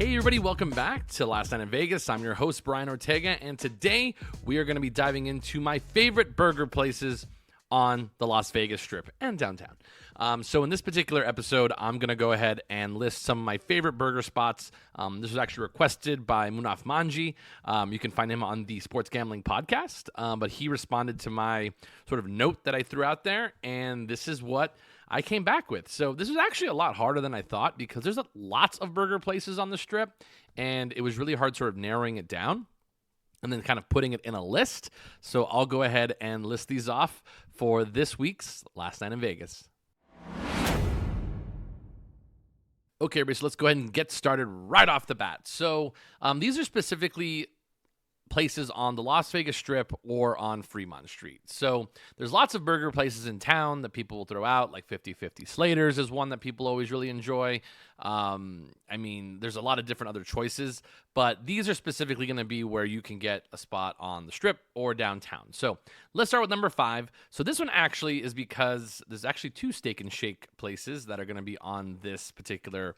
Hey everybody, welcome back to Last Night in Vegas. I'm your host, Brian Ortega, and today we are going to be diving into my favorite burger places on the Las Vegas Strip and downtown. So in this particular episode, I'm going to go ahead and list some of my favorite burger spots. This was actually requested by Munaf Manji. You can find him on the Sports Gambling Podcast, but he responded to my sort of note that I threw out there, and this is what I came back with. So this was actually a lot harder than I thought because there's lots of burger places on the Strip, and it was really hard sort of narrowing it down and then kind of putting it in a list. So I'll go ahead and list these off for this week's Last Night in Vegas. Okay, everybody, so let's go ahead and get started right off the bat. So these are specifically places on the Las Vegas Strip or on Fremont Street. So there's lots of burger places in town that people will throw out, like 50/50 Slater's is one that people always really enjoy. There's a lot of different other choices, but these are specifically going to be where you can get a spot on the Strip or downtown. So let's start with number 5. So this one actually is because there's actually 2 Steak and Shake places that are going to be on this particular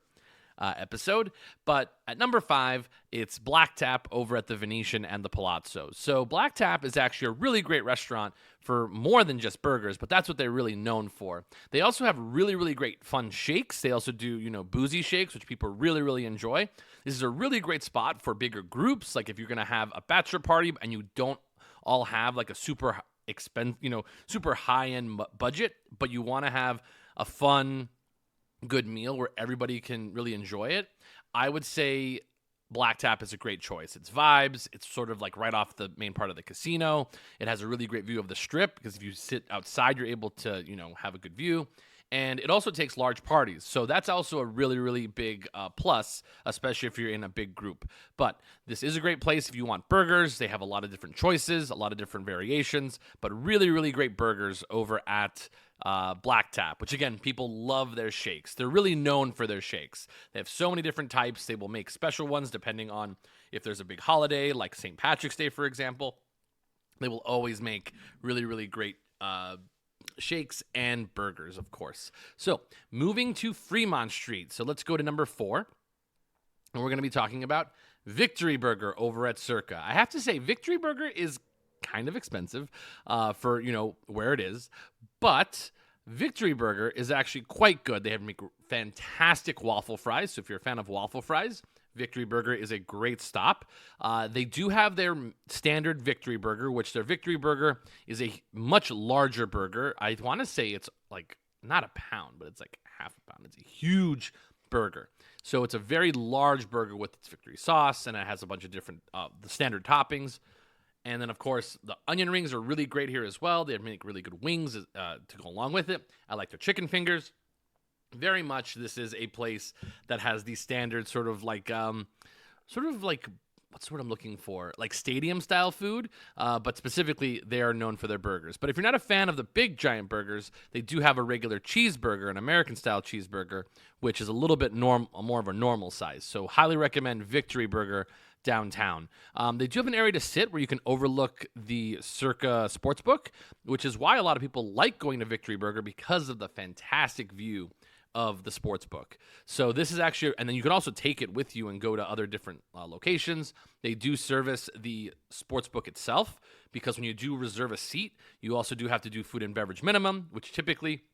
episode, but at number 5, it's Black Tap over at the Venetian and the Palazzo. So Black Tap is actually a really great restaurant for more than just burgers, but that's what they're really known for. They also have really, really great fun shakes. They also do, boozy shakes, which people really, really enjoy. This is a really great spot for bigger groups, like if you're going to have a bachelor party and you don't all have like a super super high-end budget, but you want to have a fun, good meal where everybody can really enjoy it, I would say Black Tap is a great choice. It's vibes. It's sort of like right off the main part of the casino. It has a really great view of the Strip because if you sit outside, you're able to, have a good view. And it also takes large parties. So that's also a really, really big plus, especially if you're in a big group. But this is a great place if you want burgers. They have a lot of different choices, a lot of different variations, but really, really great burgers over at Black Tap, which again, people love their shakes. They're really known for their shakes. They have so many different types. They will make special ones depending on if there's a big holiday, like St. Patrick's Day, for example. They will always make really, really great shakes and burgers, of course. So moving to Fremont Street. So let's go to number 4. And we're going to be talking about Victory Burger over at Circa. I have to say, Victory Burger is kind of expensive for, where it is. But Victory Burger is actually quite good. They have make fantastic waffle fries. So if you're a fan of waffle fries, Victory Burger is a great stop. They do have their standard Victory Burger, which their Victory Burger is a much larger burger. I want to say it's like not a pound, but it's like half a pound. It's a huge burger. So it's a very large burger with its Victory sauce, and it has a bunch of different the standard toppings. And then, of course, the onion rings are really great here as well. They make really good wings to go along with it. I like their chicken fingers. Very much, this is a place that has the standard sort of like what's the word I'm looking for? Like stadium-style food, but specifically, they are known for their burgers. But if you're not a fan of the big, giant burgers, they do have a regular cheeseburger, an American-style cheeseburger, which is a little bit more of a normal size. So highly recommend Victory Burger downtown. They do have an area to sit where you can overlook the Circa Sportsbook, which is why a lot of people like going to Victory Burger because of the fantastic view of the sportsbook. So this is actually, and then you can also take it with you and go to other different locations. They do service the sportsbook itself because when you do reserve a seat, you also do have to do food and beverage minimum, which typically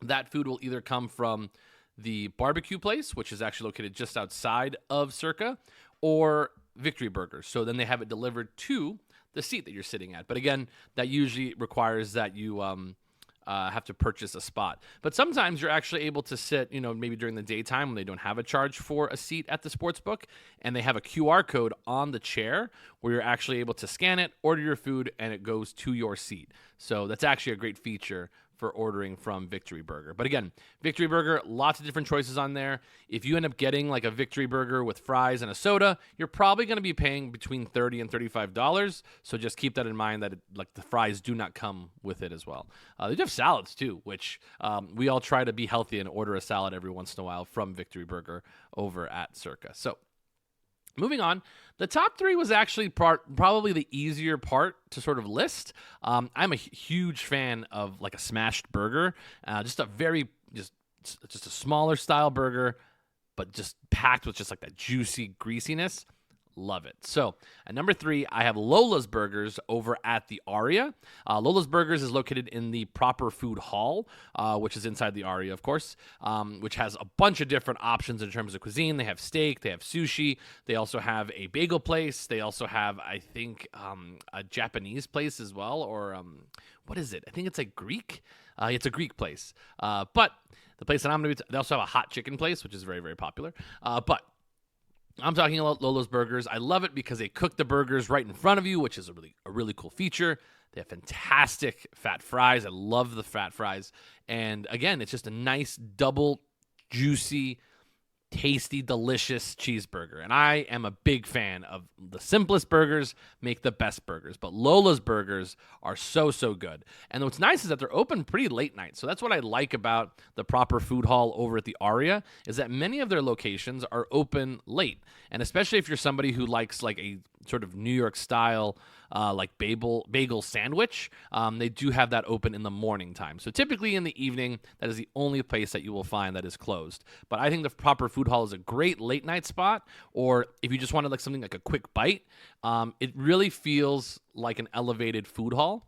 that food will either come from the barbecue place, which is actually located just outside of Circa, or Victory Burger. So then they have it delivered to the seat that you're sitting at. But again, that usually requires that you have to purchase a spot. But sometimes you're actually able to sit, maybe during the daytime when they don't have a charge for a seat at the sportsbook, and they have a QR code on the chair where you're actually able to scan it, order your food, and it goes to your seat. So that's actually a great feature for ordering from Victory Burger. But again, Victory Burger, lots of different choices on there. If you end up getting like a Victory Burger with fries and a soda, you're probably going to be paying between $30 and $35. So just keep that in mind that the fries do not come with it as well. They do have salads too, which we all try to be healthy and order a salad every once in a while from Victory Burger over at Circa. So moving on, the top 3 was actually probably the easier part to sort of list. I'm a huge fan of like a smashed burger, just a smaller style burger, but just packed with just like that juicy greasiness. Love it. So at number 3, I have Lola's Burgers over at the Aria. Lola's Burgers is located in the Proper Food Hall, which is inside the Aria, of course, which has a bunch of different options in terms of cuisine. They have steak, they have sushi, they also have a bagel place, they also have, I think, a Japanese place as well, or what is it? I think it's like Greek. It's a Greek place, but the place that I'm going to be, they also have a hot chicken place, which is very, very popular, but I'm talking about Lola's Burgers. I love it because they cook the burgers right in front of you, which is a really cool feature. They have fantastic fat fries. I love the fat fries. And again, it's just a nice double juicy, tasty, delicious cheeseburger. And I am a big fan of the simplest burgers make the best burgers. But Lola's Burgers are so, so good. And what's nice is that they're open pretty late night. So that's what I like about the Proper Food Hall over at the Aria, is that many of their locations are open late. And especially if you're somebody who likes like a sort of New York style like bagel sandwich, they do have that open in the morning time. So typically in the evening, that is the only place that you will find that is closed. But I think the Proper Food Hall is a great late night spot, or if you just wanted like something like a quick bite, it really feels like an elevated food hall,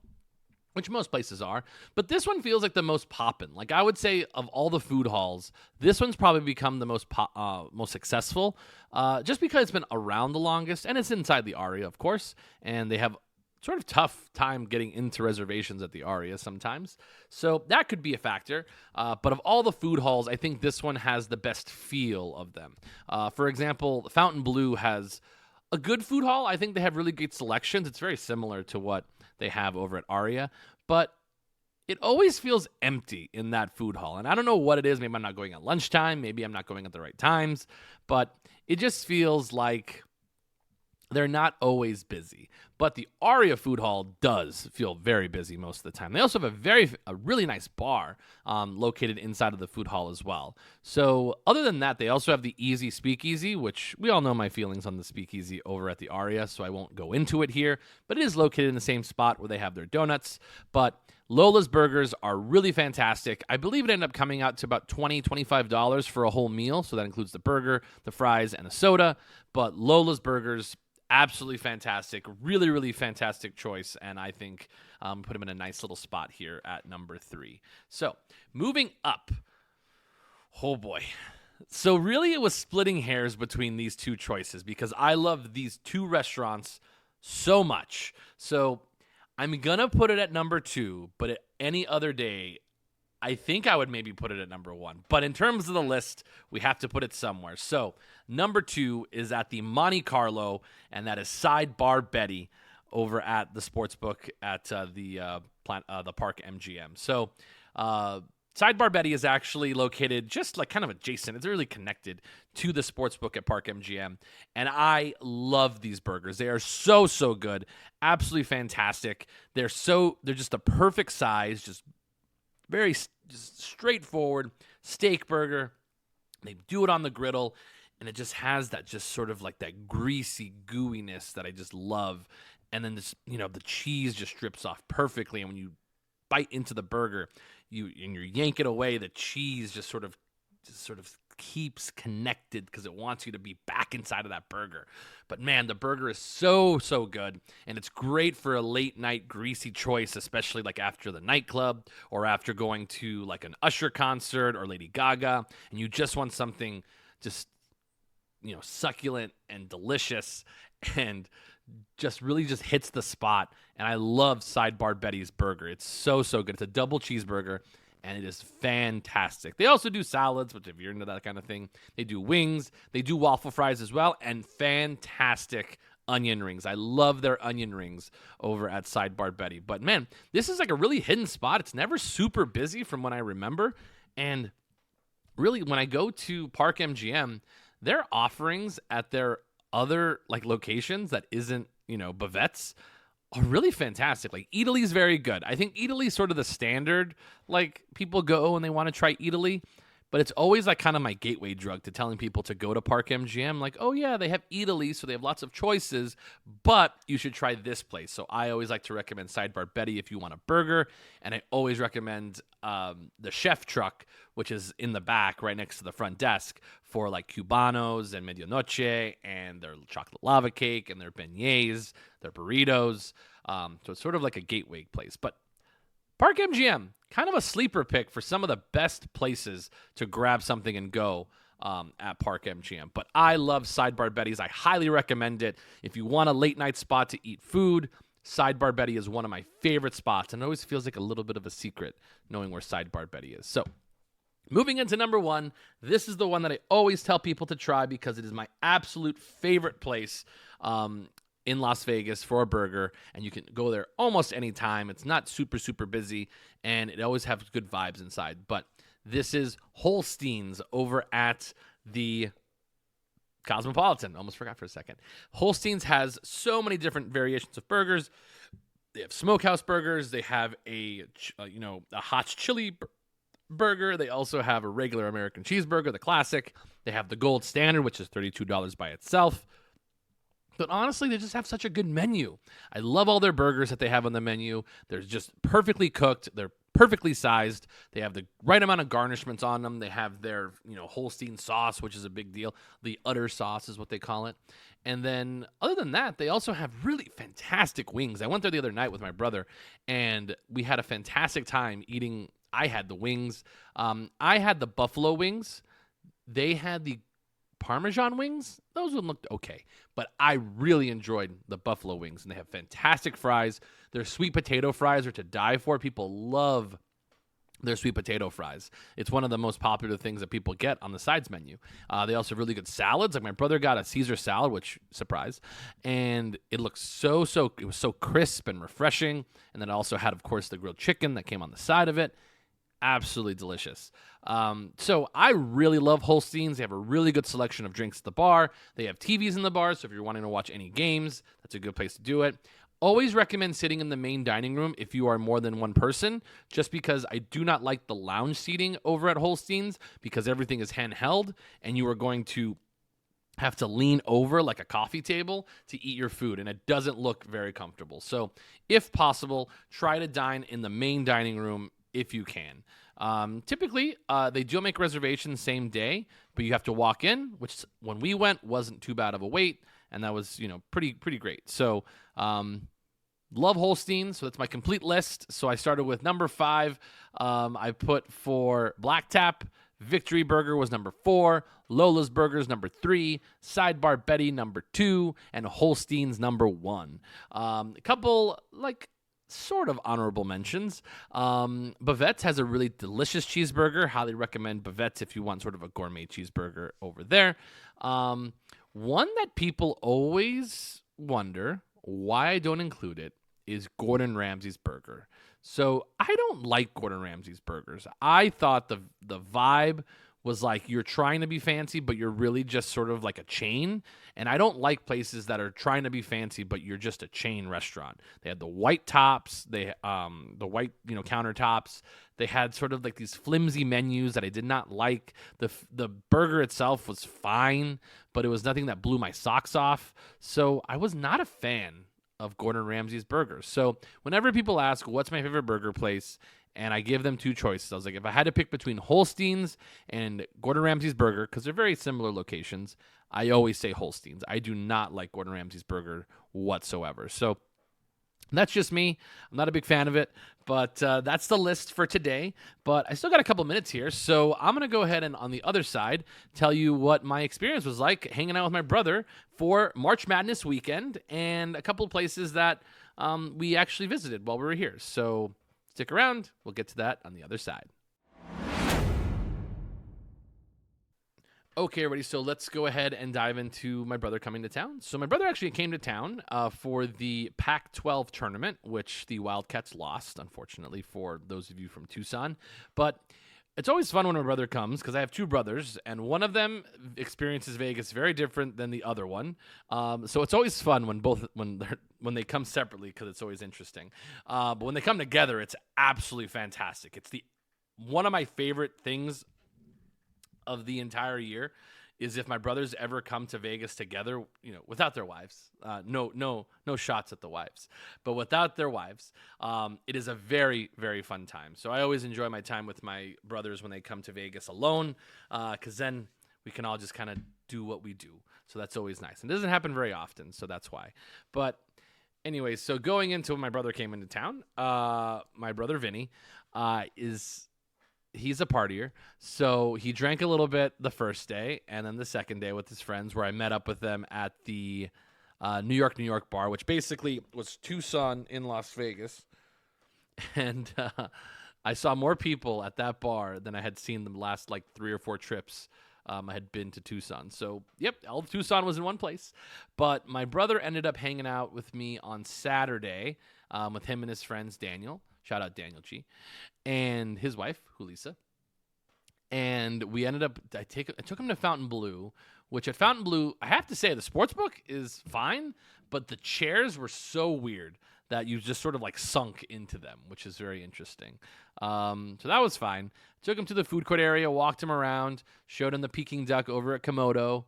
which most places are. But this one feels like the most poppin'. Like I would say of all the food halls, this one's probably become the most successful, just because it's been around the longest, and it's inside the Aria, of course, and they have sort of tough time getting into reservations at the Aria sometimes. So that could be a factor. But of all the food halls, I think this one has the best feel of them. For example, Fountain Blue has a good food hall. I think they have really great selections. It's very similar to what they have over at Aria, but it always feels empty in that food hall. And I don't know what it is. Maybe I'm not going at lunchtime. Maybe I'm not going at the right times, but it just feels like they're not always busy. But the Aria Food Hall does feel very busy most of the time. They also have a really nice bar located inside of the food hall as well. So other than that, they also have the Easy Speakeasy, which we all know my feelings on the Speakeasy over at the Aria, so I won't go into it here. But it is located in the same spot where they have their donuts. But Lola's Burgers are really fantastic. I believe it ended up coming out to about $20, $25 for a whole meal. So that includes the burger, the fries, and a soda. But Lola's Burgers, absolutely fantastic. Really, really fantastic choice. And I think put him in a nice little spot here at number 3. So moving up. Oh boy. So really it was splitting hairs between these two choices because I love these two restaurants so much. So I'm going to put it at number 2, but any other day, I think I would maybe put it at number 1. But in terms of the list, we have to put it somewhere. So number 2 is at the Monte Carlo, and that is Sidebar Betty over at the Sportsbook at the Park MGM. So Sidebar Betty is actually located just like kind of adjacent. It's really connected to the Sportsbook at Park MGM. And I love these burgers. They are so, so good. Absolutely fantastic. They're just the perfect size, just straightforward steak burger. They do it on the griddle, and it just has that just sort of like that greasy gooiness that I just love. And then this, the cheese just drips off perfectly. And when you bite into the burger, you yank it away, the cheese just sort of keeps connected because it wants you to be back inside of that burger. But man, the burger is so, so good, and it's great for a late night greasy choice, especially like after the nightclub or after going to like an Usher concert or Lady Gaga, and you just want something just succulent and delicious and just really just hits the spot. And I love Sidebar Betty's burger. It's so, so good. It's a double cheeseburger, and it is fantastic. They also do salads, which if you're into that kind of thing, they do wings. They do waffle fries as well, and fantastic onion rings. I love their onion rings over at Sidebar Betty. But man, this is like a really hidden spot. It's never super busy from what I remember. And really, when I go to Park MGM, their offerings at their other like locations that isn't, Bavette's are really fantastic. Like Italy's very good. I think Italy's sort of the standard, like people go and they want to try Italy. but it's always like kind of my gateway drug to telling people to go to Park MGM. Like, oh yeah, they have Italy, so they have lots of choices, but you should try this place. So I always like to recommend Sidebar Betty if you want a burger, and I always recommend the chef truck, which is in the back right next to the front desk for like Cubanos and Medianoche and their chocolate lava cake and their beignets, their burritos. So it's sort of like a gateway place. But Park MGM, kind of a sleeper pick for some of the best places to grab something and go at Park MGM. But I love Sidebar Betty's. I highly recommend it. If you want a late night spot to eat food, Sidebar Betty is one of my favorite spots, and it always feels like a little bit of a secret knowing where Sidebar Betty is. So moving into number one, this is the one that I always tell people to try because it is my absolute favorite place in Las Vegas for a burger, and you can go there almost any time. It's not super, super busy, and it always has good vibes inside. But this is Holstein's over at the Cosmopolitan. Almost forgot for a second. Holstein's has so many different variations of burgers. They have smokehouse burgers. They have a hot chili burger. They also have a regular American cheeseburger, the classic. They have the gold standard, which is $32 by itself. But honestly, they just have such a good menu. I love all their burgers that they have on the menu. They're just perfectly cooked. They're perfectly sized. They have the right amount of garnishments on them. They have their, Holstein sauce, which is a big deal. The udder sauce is what they call it. And then other than that, they also have really fantastic wings. I went there the other night with my brother, and we had a fantastic time eating. I had the wings. I had the buffalo wings. They had the Parmesan wings. Those one looked okay, but I really enjoyed the buffalo wings, and they have fantastic fries. Their sweet potato fries are to die for. People love their sweet potato fries. It's one of the most popular things that people get on the sides menu. They also have really good salads. Like my brother got a Caesar salad, which, surprise, and it looks it was so crisp and refreshing. And then it also had, of course, the grilled chicken that came on the side of it. Absolutely delicious. So I really love Holstein's. They have a really good selection of drinks at the bar. They have TVs in the bar, so if you're wanting to watch any games, that's a good place to do it. Always recommend sitting in the main dining room if you are more than one person, just because I do not like the lounge seating over at Holstein's because everything is handheld and you are going to have to lean over like a coffee table to eat your food, and it doesn't look very comfortable. So if possible, try to dine in the main dining room if you can. Typically, they do make reservations same day, but you have to walk in, which when we went wasn't too bad of a wait, and that was pretty great. So love Holstein. So that's my complete list. So I started with number 5. I put for Black Tap. Victory Burger was number 4. Lola's Burgers number 3. Sidebar Betty number 2, and Holstein's number 1. A couple sort of honorable mentions. Bavette's has a really delicious cheeseburger. Highly recommend Bavette's if you want sort of a gourmet cheeseburger over there. One that people always wonder why I don't include it is Gordon Ramsay's burger. So I don't like Gordon Ramsay's burgers. I thought the vibe was like you're trying to be fancy, but you're really just sort of like a chain. And I don't like places that are trying to be fancy, but you're just a chain restaurant. They had the white tops, the white countertops. They had sort of like these flimsy menus that I did not like. The burger itself was fine, but it was nothing that blew my socks off. So I was not a fan of Gordon Ramsay's burgers. So whenever people ask, what's my favorite burger place? And I give them 2 choices. I was like, if I had to pick between Holstein's and Gordon Ramsay's burger, because they're very similar locations, I always say Holstein's. I do not like Gordon Ramsay's burger whatsoever. So that's just me. I'm not a big fan of it, but that's the list for today. But I still got a couple minutes here, so I'm going to go ahead and on the other side tell you what my experience was like hanging out with my brother for March Madness weekend and a couple of places that we actually visited while we were here. So stick around. We'll get to that on the other side. Okay, everybody, so let's go ahead and dive into my brother coming to town. So my brother actually came to town for the Pac-12 tournament, which the Wildcats lost, unfortunately, for those of you from Tucson. But it's always fun when my brother comes because I have 2 brothers, and one of them experiences Vegas very different than the other one. So it's always fun when they come separately because it's always interesting. But when they come together, it's absolutely fantastic. It's one of my favorite things of the entire year is if my brothers ever come to Vegas together, without their wives. No shots at the wives, but without their wives, it is a very, very fun time. So I always enjoy my time with my brothers when they come to Vegas alone, because then we can all just kind of do what we do. So that's always nice. And it doesn't happen very often, so that's why. But anyways, so going into when my brother came into town, my brother Vinny he's a partier. So he drank a little bit the first day, and then the second day with his friends, where I met up with them at the New York bar, which basically was Tucson in Las Vegas. And I saw more people at that bar than I had seen the last 3 or 4 trips I had been to Tucson. So, yep, all of Tucson was in one place. But my brother ended up hanging out with me on Saturday with him and his friends, Daniel. Shout out Daniel G. And his wife, Julissa. And we ended up, I took him to Fontainebleau, which at Fontainebleau, I have to say, the sports book is fine, but the chairs were so weird that you just sort of sunk into them, which is very interesting. So that was fine. Took him to the food court area, walked him around, showed him the Peking duck over at Komodo.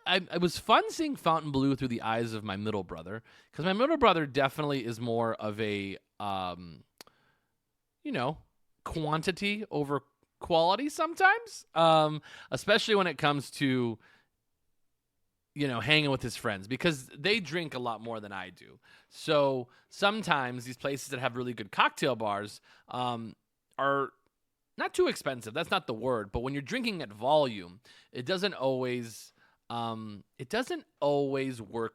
It was fun seeing Fontainebleau through the eyes of my middle brother, because my middle brother definitely is more of a, quantity over quality sometimes, especially when it comes to, hanging with his friends, because they drink a lot more than I do. So sometimes these places that have really good cocktail bars are not too expensive. That's not the word. But when you're drinking at volume, it doesn't always work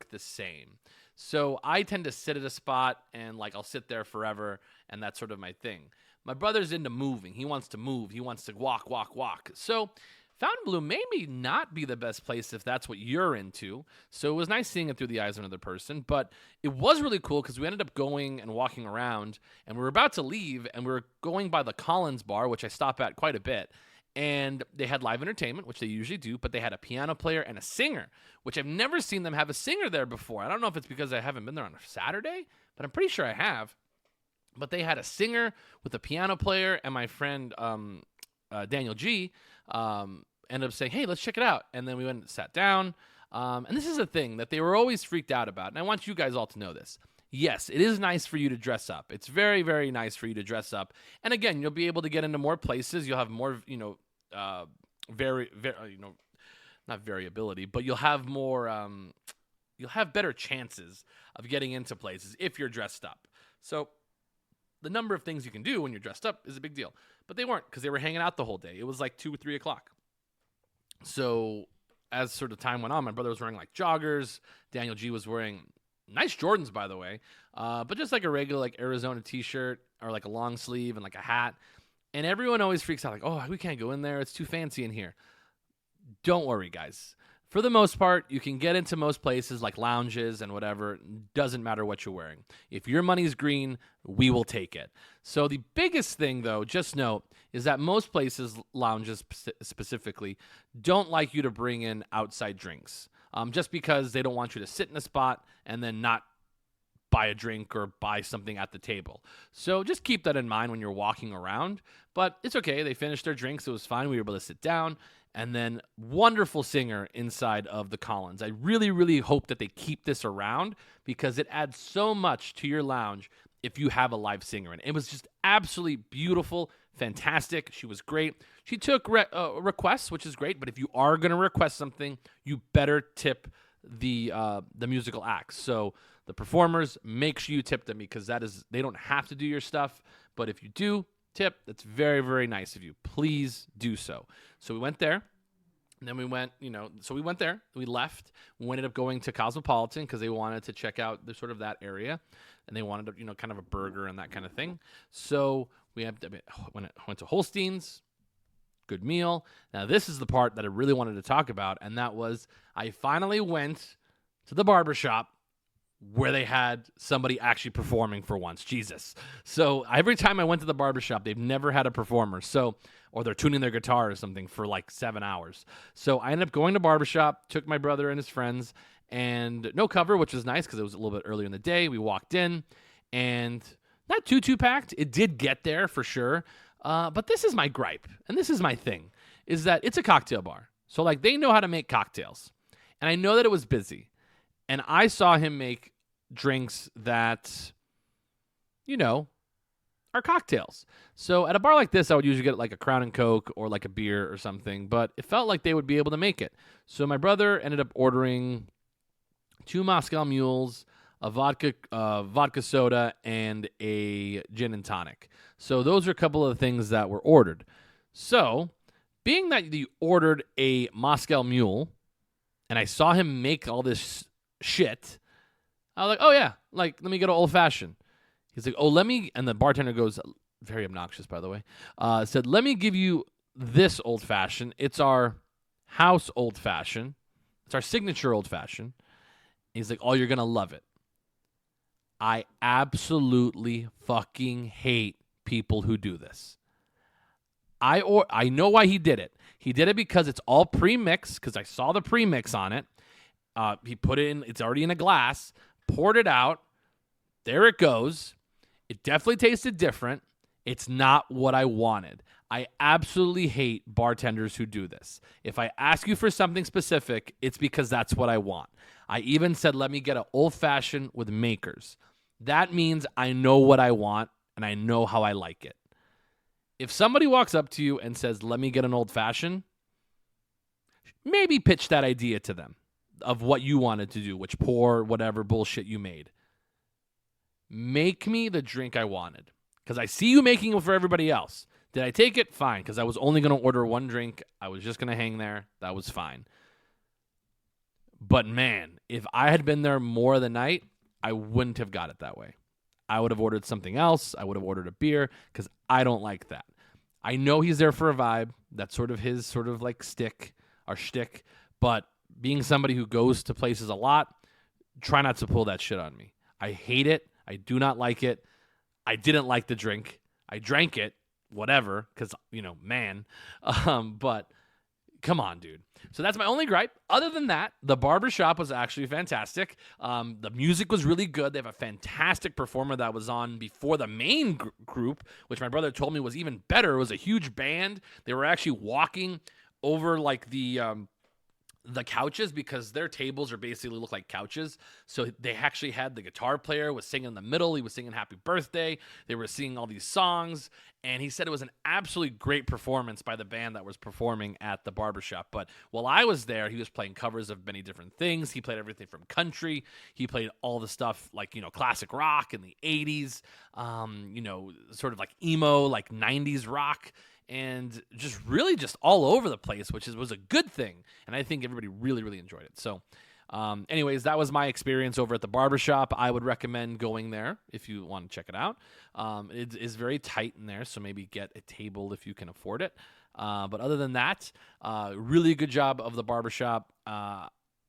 the same. So I tend to sit at a spot and I'll sit there forever, and that's sort of my thing. My brother's into moving. He wants to move. He wants to walk. So Fontainebleau may not be the best place if that's what you're into. So it was nice seeing it through the eyes of another person, but it was really cool because we ended up going and walking around, and we were about to leave, and we were going by the Collins bar, which I stop at quite a bit, and they had live entertainment, which they usually do, but they had a piano player and a singer, which I've never seen them have a singer there before. I don't know if it's because I haven't been there on a Saturday, but I'm pretty sure I have. But they had a singer with a piano player, and my friend Daniel G ended up saying, hey, let's check it out. And then we went and sat down. And this is a thing that they were always freaked out about, and I want you guys all to know this. Yes, it is nice for you to dress up. It's very, very nice for you to dress up. And again, you'll be able to get into more places. You'll have more, not variability, but you'll have more, you'll have better chances of getting into places if you're dressed up. So the number of things you can do when you're dressed up is a big deal. But they weren't, because they were hanging out the whole day. It was 2 or 3 o'clock. So as sort of time went on, my brother was wearing joggers. Daniel G was wearing nice Jordans, by the way, but just a regular Arizona t-shirt or a long sleeve and a hat. And everyone always freaks out oh, we can't go in there. It's too fancy in here. Don't worry, guys. For the most part, you can get into most places like lounges and whatever. Doesn't matter what you're wearing. If your money's green, we will take it. So the biggest thing, though, just note, is that most places, lounges specifically, don't like you to bring in outside drinks. Just because they don't want you to sit in a spot and then not buy a drink or buy something at the table. So just keep that in mind when you're walking around. But it's okay. They finished their drinks. It was fine. We were able to sit down. And then wonderful singer inside of the Collins. I really, really hope that they keep this around, because it adds so much to your lounge if you have a live singer. And it was just absolutely beautiful, fantastic. She was great. She took requests, which is great. But if you are going to request something, you better tip the musical acts. So the performers, make sure you tip them, because they don't have to do your stuff. But if you do tip, that's very, very nice of you. Please do so. So we went there. And then we went, we went there. We left. We ended up going to Cosmopolitan because they wanted to check out the sort of that area. And they wanted, kind of a burger and that kind of thing. So we went to Holstein's. Good meal. Now, this is the part that I really wanted to talk about. And that was, I finally went to the Barbershop where they had somebody actually performing for once. Jesus. So every time I went to the Barbershop, they've never had a performer. Or they're tuning their guitar or something for 7 hours. So I ended up going to Barbershop, took my brother and his friends, and no cover, which was nice because it was a little bit earlier in the day. We walked in, and not too packed. It did get there for sure. But this is my gripe, and this is my thing, is that it's a cocktail bar. So, like, they know how to make cocktails. And I know that it was busy. And I saw him make drinks that, are cocktails. So at a bar like this, I would usually get like a Crown and Coke or like a beer or something, but it felt like they would be able to make it. So my brother ended up ordering 2 Moscow Mules, a vodka soda, and a gin and tonic. So those are a couple of the things that were ordered. So being that you ordered a Moscow Mule, and I saw him make all this shit, I was like, oh yeah, like, let me get an old fashioned. He's like, oh, and the bartender goes, very obnoxious, by the way, said, let me give you this old fashioned. It's our house old fashioned. It's our signature old fashioned. He's like, oh, you're going to love it. I absolutely fucking hate people who do this. I know why he did it. He did it because it's all pre-mixed, because I saw the pre-mix on it. He put it in, it's already in a glass, poured it out. There it goes. It definitely tasted different. It's not what I wanted. I absolutely hate bartenders who do this. If I ask you for something specific, it's because that's what I want. I even said, let me get an old-fashioned with makers. That means I know what I want, and I know how I like it. If somebody walks up to you and says, let me get an old-fashioned, maybe pitch that idea to them of what you wanted to do, which pour whatever bullshit you made. Make me the drink I wanted, because I see you making it for everybody else. Did I take it? Fine, because I was only going to order one drink. I was just going to hang there. That was fine. But man, if I had been there more of the night, I wouldn't have got it that way. I would have ordered something else. I would have ordered a beer, because I don't like that. I know he's there for a vibe. That's sort of his sort of like shtick. But being somebody who goes to places a lot, try not to pull that shit on me. I hate it. I do not like it. I didn't like the drink. I drank it, whatever, because, man. But come on, dude. So that's my only gripe. Other than that, the Barbershop was actually fantastic. The music was really good. They have a fantastic performer that was on before the main group, which my brother told me was even better. It was a huge band. They were actually walking over like the couches, because their tables are basically look like couches. So they actually had the guitar player was singing in the middle. He was singing Happy Birthday. They were singing all these songs. And he said it was an absolutely great performance by the band that was performing at the Barbershop. But while I was there, he was playing covers of many different things. He played everything from country. He played all the stuff like, classic rock in the 80s, sort of like emo, like 90s rock. And just really just all over the place, which was a good thing. And I think everybody really, really enjoyed it. So anyways, that was my experience over at the Barbershop. I would recommend going there if you want to check it out. It is very tight in there, so maybe get a table if you can afford it. But other than that, really good job of the Barbershop.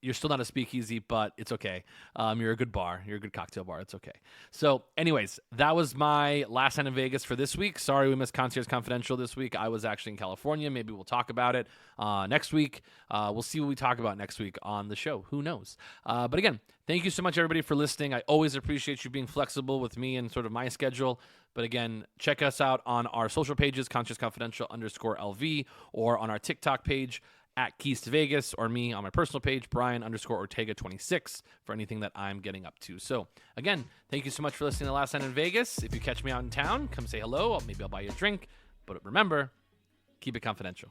You're still not a speakeasy, but it's okay. You're a good bar. You're a good cocktail bar. It's okay. So anyways, that was my last night in Vegas for this week. Sorry we missed Concierge Confidential this week. I was actually in California. Maybe we'll talk about it next week. We'll see what we talk about next week on the show. Who knows? But again, thank you so much, everybody, for listening. I always appreciate you being flexible with me and sort of my schedule. But again, check us out on our social pages, Concierge Confidential _LV, or on our TikTok page, at Keys to Vegas, or me on my personal page, Brian_Ortega26, for anything that I'm getting up to. So again, thank you so much for listening to Last Night in Vegas. If you catch me out in town, come say hello. Maybe I'll buy you a drink. But remember, keep it confidential.